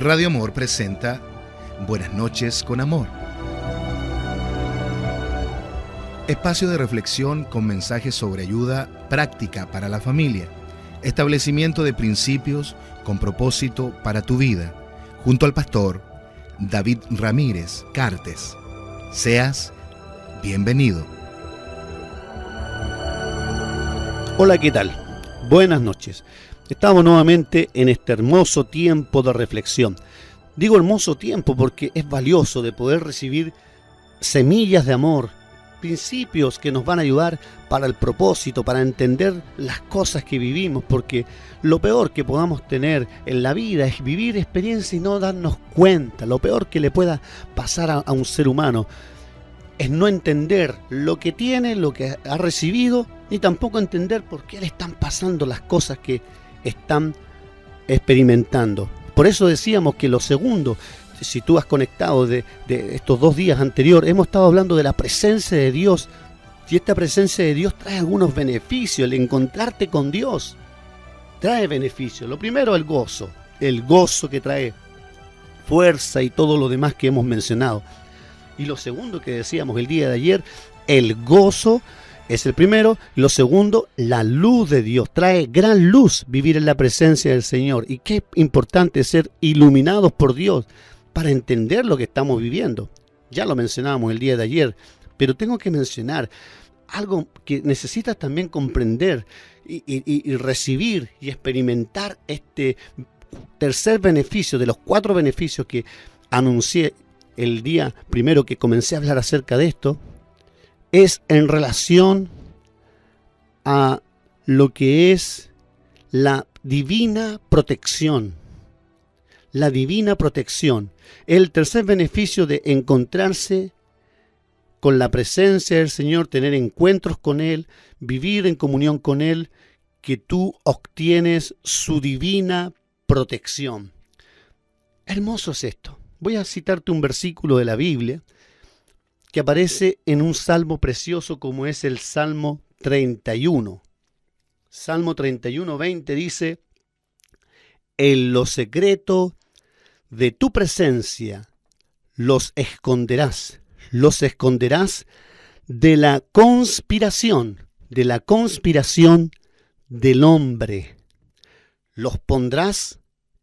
Radio Amor presenta Buenas noches con amor. Espacio de reflexión con mensajes sobre ayuda práctica para la familia, establecimiento de principios con propósito para tu vida, junto al pastor David Ramírez Cartes. Seas bienvenido. Hola, ¿qué tal? Buenas noches. Estamos nuevamente en este hermoso tiempo de reflexión. Digo hermoso tiempo porque es valioso de poder recibir semillas de amor, principios que nos van a ayudar para el propósito, para entender las cosas que vivimos, porque lo peor que podamos tener en la vida es vivir experiencias y no darnos cuenta. Lo peor que le pueda pasar a un ser humano es no entender lo que tiene, lo que ha recibido, ni tampoco entender por qué le están pasando las cosas que están experimentando. Por eso decíamos que lo segundo, si tú has conectado de estos 2 días anteriores, hemos estado hablando de la presencia de Dios. Y esta presencia de Dios trae algunos beneficios. El encontrarte con Dios trae beneficios. Lo primero, el gozo que trae fuerza y todo lo demás que hemos mencionado. Y lo segundo que decíamos el día de ayer, el gozo es el primero. Lo segundo, la luz de Dios. Trae gran luz vivir en la presencia del Señor. Y qué importante ser iluminados por Dios para entender lo que estamos viviendo. Ya lo mencionábamos el día de ayer, pero tengo que mencionar algo que necesitas también comprender y recibir y experimentar este tercer beneficio de los 4 beneficios que anuncié el día primero que comencé a hablar acerca de esto. Es en relación a lo que es la divina protección. La divina protección. El tercer beneficio de encontrarse con la presencia del Señor, tener encuentros con Él, vivir en comunión con Él, que tú obtienes su divina protección. Hermoso es esto. Voy a citarte un versículo de la Biblia que aparece en un salmo precioso como es el Salmo 31. Salmo 31, 20 dice: en lo secreto de tu presencia los esconderás de la conspiración del hombre. Los pondrás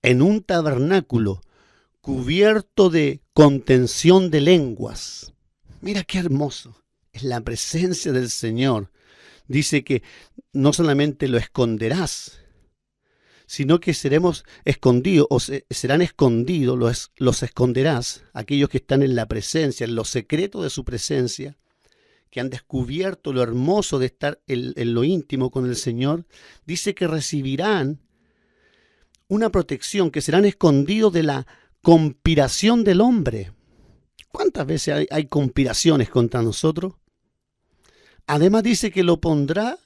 en un tabernáculo cubierto de contención de lenguas. Mira qué hermoso es la presencia del Señor. Dice que no solamente lo esconderás, sino que seremos escondidos, o serán escondidos, los esconderás, aquellos que están en la presencia, en lo secreto de su presencia, que han descubierto lo hermoso de estar en lo íntimo con el Señor. Dice que recibirán una protección, que serán escondidos de la conspiración del hombre. ¿Cuántas veces hay conspiraciones contra nosotros? Además dice que los pondrás,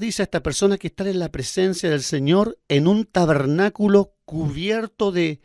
dice a esta persona que está en la presencia del Señor, en un tabernáculo cubierto de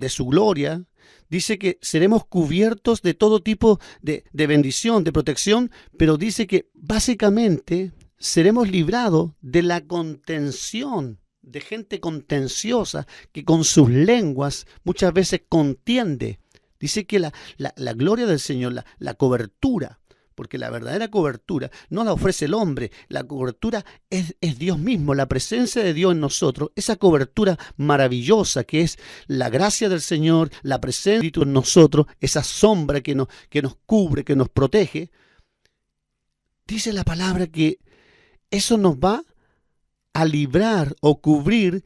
su gloria. Dice que seremos cubiertos de todo tipo de bendición, de protección, pero dice que básicamente seremos librados de la contención, de gente contenciosa que con sus lenguas muchas veces contiende. Dice que la gloria del Señor, la cobertura, porque la verdadera cobertura no la ofrece el hombre, la cobertura es Dios mismo, la presencia de Dios en nosotros, esa cobertura maravillosa que es la gracia del Señor, la presencia en nosotros, esa sombra que nos cubre, que nos protege. Dice la palabra que eso nos va a librar o cubrir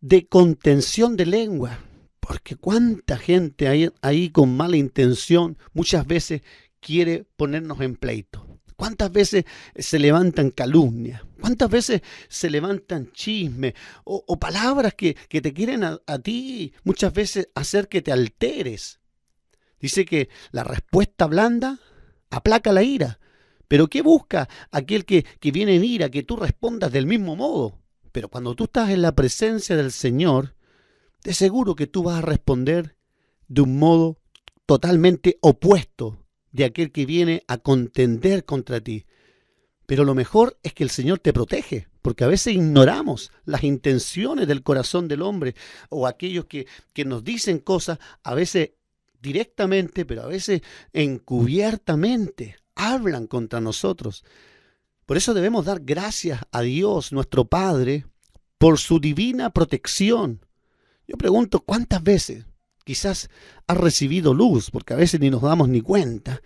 de contención de lengua, porque cuánta gente hay ahí con mala intención muchas veces quiere ponernos en pleito. ¿Cuántas veces se levantan calumnias? ¿Cuántas veces se levantan chismes o palabras que te quieren a ti muchas veces hacer que te alteres? Dice que la respuesta blanda aplaca la ira. ¿Pero qué busca aquel que viene en ira? Que tú respondas del mismo modo. Pero cuando tú estás en la presencia del Señor, de seguro que tú vas a responder de un modo totalmente opuesto de aquel que viene a contender contra ti. Pero lo mejor es que el Señor te protege, porque a veces ignoramos las intenciones del corazón del hombre o aquellos que nos dicen cosas, a veces directamente, pero a veces encubiertamente, hablan contra nosotros. Por eso debemos dar gracias a Dios, nuestro Padre, por su divina protección. Yo pregunto, ¿cuántas veces quizás has recibido luz? Porque a veces ni nos damos ni cuenta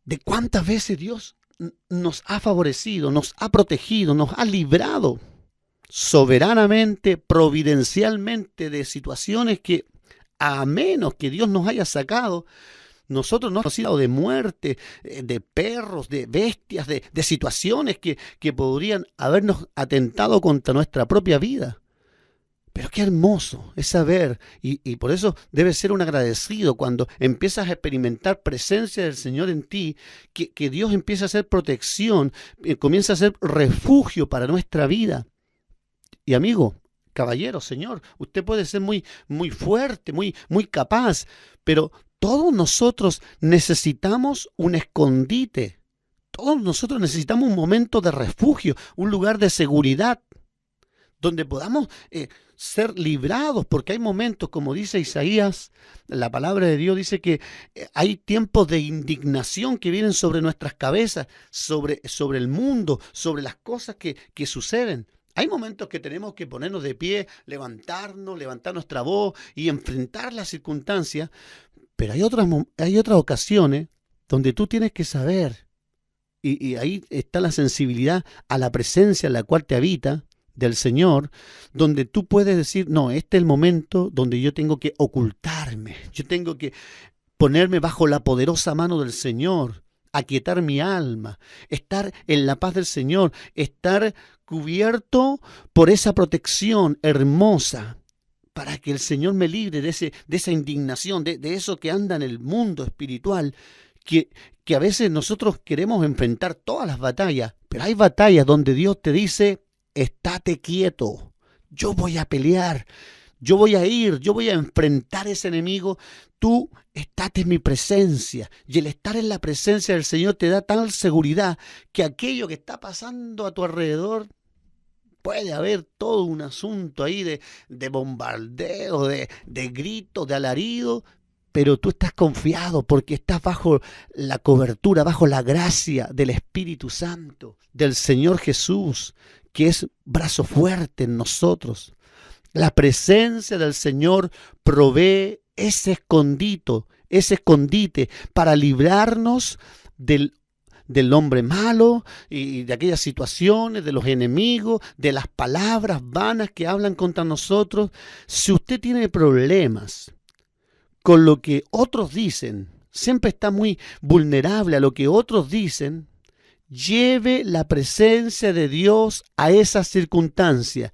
de cuántas veces Dios nos ha favorecido, nos ha protegido, nos ha librado soberanamente, providencialmente de situaciones que, a menos que Dios nos haya sacado, nosotros no hemos sido de muerte, de perros, de bestias, de situaciones que podrían habernos atentado contra nuestra propia vida. Pero qué hermoso es saber, y por eso debes ser un agradecido cuando empiezas a experimentar presencia del Señor en ti, que Dios empieza a ser protección, comienza a ser refugio para nuestra vida. Y amigo, caballero, señor, usted puede ser muy, muy fuerte, muy, muy capaz, pero todos nosotros necesitamos un escondite. Todos nosotros necesitamos un momento de refugio, un lugar de seguridad, donde podamos ser librados, porque hay momentos, como dice Isaías, la palabra de Dios dice que hay tiempos de indignación que vienen sobre nuestras cabezas, sobre el mundo, sobre las cosas que suceden. Hay momentos que tenemos que ponernos de pie, levantar nuestra voz y enfrentar las circunstancias, pero hay otras ocasiones donde tú tienes que saber, y ahí está la sensibilidad a la presencia en la cual te habita, del Señor, donde tú puedes decir, no, este es el momento donde yo tengo que ocultarme, yo tengo que ponerme bajo la poderosa mano del Señor, aquietar mi alma, estar en la paz del Señor, estar cubierto por esa protección hermosa, para que el Señor me libre de esa indignación, de eso que anda en el mundo espiritual, que a veces nosotros queremos enfrentar todas las batallas, pero hay batallas donde Dios te dice, estate quieto, yo voy a pelear, yo voy a enfrentar a ese enemigo, tú estate en mi presencia. Y el estar en la presencia del Señor te da tal seguridad que aquello que está pasando a tu alrededor, puede haber todo un asunto ahí de bombardeo, de gritos, de alarido, pero tú estás confiado porque estás bajo la cobertura, bajo la gracia del Espíritu Santo, del Señor Jesús, que es brazo fuerte en nosotros. La presencia del Señor provee ese escondite para librarnos del hombre malo y de aquellas situaciones, de los enemigos, de las palabras vanas que hablan contra nosotros. Si usted tiene problemas con lo que otros dicen, siempre está muy vulnerable a lo que otros dicen, lleve la presencia de Dios a esas circunstancias,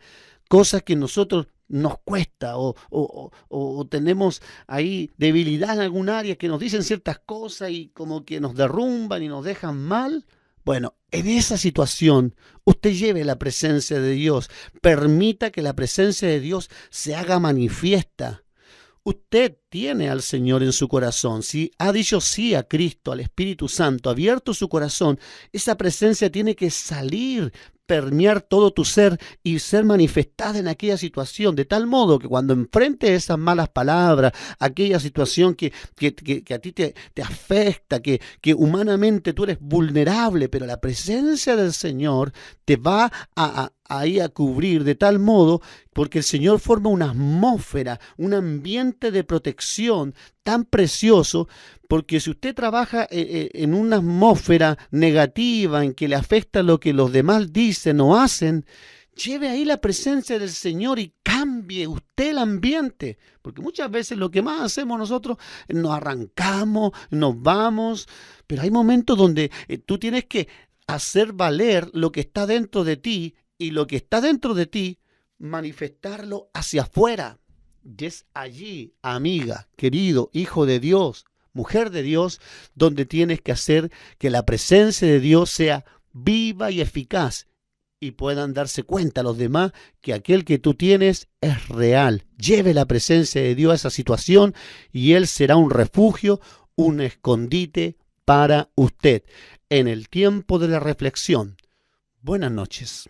cosas que nosotros nos cuesta o tenemos ahí debilidad en algún área que nos dicen ciertas cosas y como que nos derrumban y nos dejan mal. Bueno, en esa situación usted lleve la presencia de Dios, permita que la presencia de Dios se haga manifiesta. Usted tiene al Señor en su corazón, si ha dicho sí a Cristo, al Espíritu Santo, abierto su corazón, esa presencia tiene que salir, permear todo tu ser y ser manifestada en aquella situación, de tal modo que cuando enfrentes esas malas palabras, aquella situación que a ti te afecta, que humanamente tú eres vulnerable, pero la presencia del Señor te va ahí a cubrir de tal modo, porque el Señor forma una atmósfera, un ambiente de protección tan precioso, porque si usted trabaja en una atmósfera negativa, en que le afecta lo que los demás dicen o hacen, lleve ahí la presencia del Señor y cambie usted el ambiente, porque muchas veces lo que más hacemos nosotros, nos arrancamos, nos vamos, pero hay momentos donde tú tienes que hacer valer lo que está dentro de ti, y lo que está dentro de ti, manifestarlo hacia afuera. Y es allí, amiga, querido, hijo de Dios, mujer de Dios, donde tienes que hacer que la presencia de Dios sea viva y eficaz y puedan darse cuenta los demás que aquel que tú tienes es real. Lleve la presencia de Dios a esa situación y Él será un refugio, un escondite para usted. En el tiempo de la reflexión. Buenas noches.